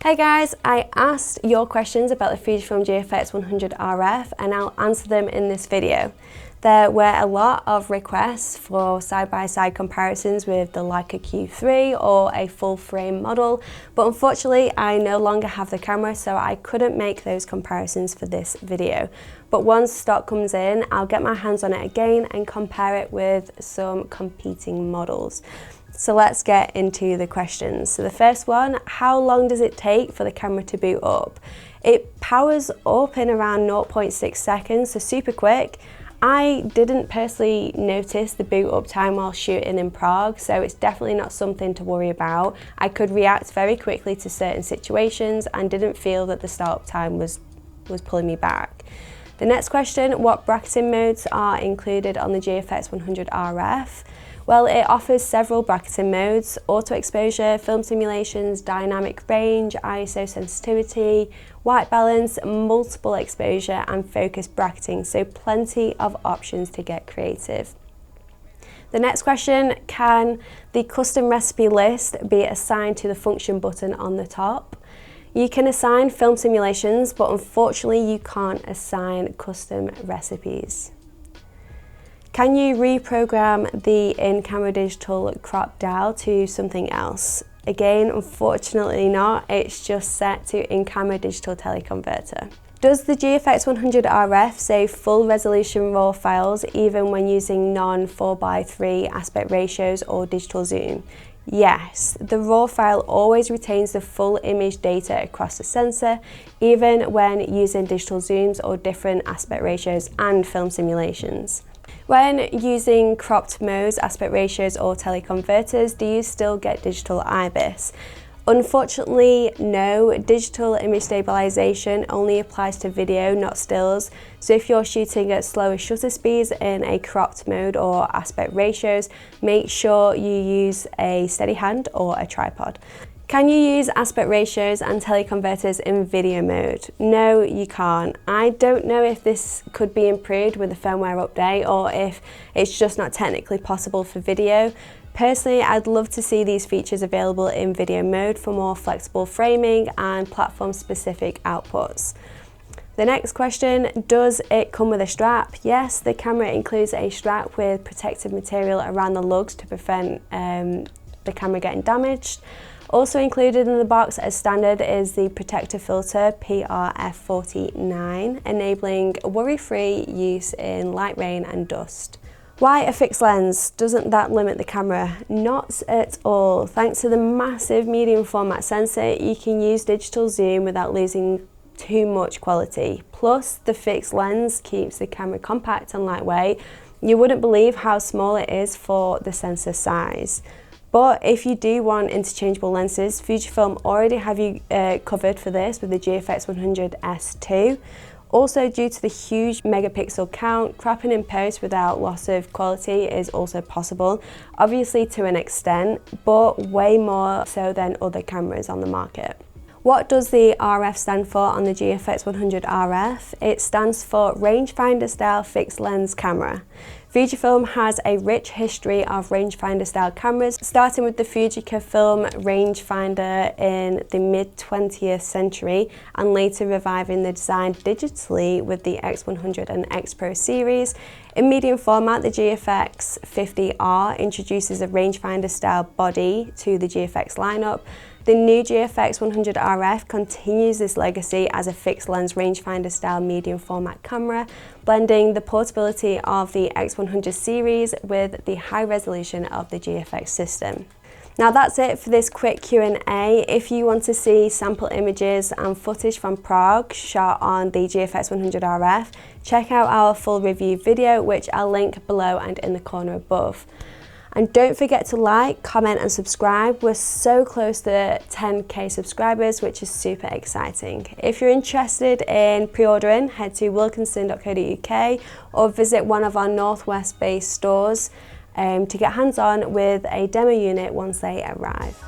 Hey guys, I asked your questions about the Fujifilm GFX100RF and I'll answer them in this video. There were a lot of requests for side-by-side comparisons with the Leica Q3 or a full frame model, but unfortunately I no longer have the camera, so I couldn't make those comparisons for this video. But once stock comes in, I'll get my hands on it again and compare it with some competing models. So let's get into the questions. So the first one, how long does it take for the camera to boot up? It powers up in around 0.6 seconds, so super quick. I didn't personally notice the boot up time while shooting in Prague, so it's definitely not something to worry about. I could react very quickly to certain situations and didn't feel that the startup time was pulling me back. The next question, what bracketing modes are included on the GFX100RF? Well, it offers several bracketing modes: auto exposure, film simulations, dynamic range, ISO sensitivity, white balance, multiple exposure and focus bracketing, so plenty of options to get creative. The next question, can the custom recipe list be assigned to the function button on the top? You can assign film simulations, but unfortunately you can't assign custom recipes. Can you reprogram the in-camera digital crop dial to something else? Again, unfortunately not, it's just set to in-camera digital teleconverter. Does the GFX100RF save full resolution RAW files even when using non-4:3 aspect ratios or digital zoom? Yes, the RAW file always retains the full image data across the sensor, even when using digital zooms or different aspect ratios and film simulations. When using cropped modes, aspect ratios or teleconverters, do you still get digital IBIS? Unfortunately, no. Digital image stabilization only applies to video, not stills. So if you're shooting at slower shutter speeds in a cropped mode or aspect ratios, make sure you use a steady hand or a tripod. Can you use aspect ratios and teleconverters in video mode? No, you can't. I don't know if this could be improved with a firmware update or if it's just not technically possible for video. Personally, I'd love to see these features available in video mode for more flexible framing and platform-specific outputs. The next question, does it come with a strap? Yes, the camera includes a strap with protective material around the lugs to prevent the camera getting damaged. Also included in the box as standard is the protective filter PRF49, enabling worry-free use in light rain and dust. Why a fixed lens? Doesn't that limit the camera? Not at all. Thanks to the massive medium format sensor, you can use digital zoom without losing too much quality. Plus, the fixed lens keeps the camera compact and lightweight. You wouldn't believe how small it is for the sensor size. But if you do want interchangeable lenses, Fujifilm already have you covered for this with the GFX100S2. Also, due to the huge megapixel count, cropping in post without loss of quality is also possible, obviously to an extent, but way more so than other cameras on the market. What does the RF stand for on the GFX100RF? It stands for rangefinder style fixed lens camera. Fujifilm has a rich history of rangefinder style cameras, starting with the Fujifilm rangefinder in the mid-20th century and later reviving the design digitally with the X100 and X Pro series. In medium format, the GFX50R introduces a rangefinder style body to the GFX lineup. The new GFX100RF continues this legacy as a fixed lens rangefinder style medium format camera, blending the portability of the X100 series with the high resolution of the GFX system. Now that's it for this quick Q&A. If you want to see sample images and footage from Prague shot on the GFX100RF, check out our full review video, which I'll link below and in the corner above. And don't forget to like, comment and subscribe. We're so close to 10k subscribers, which is super exciting. If you're interested in pre-ordering, head to wilkinson.co.uk or visit one of our Northwest based stores to get hands-on with a demo unit once they arrive.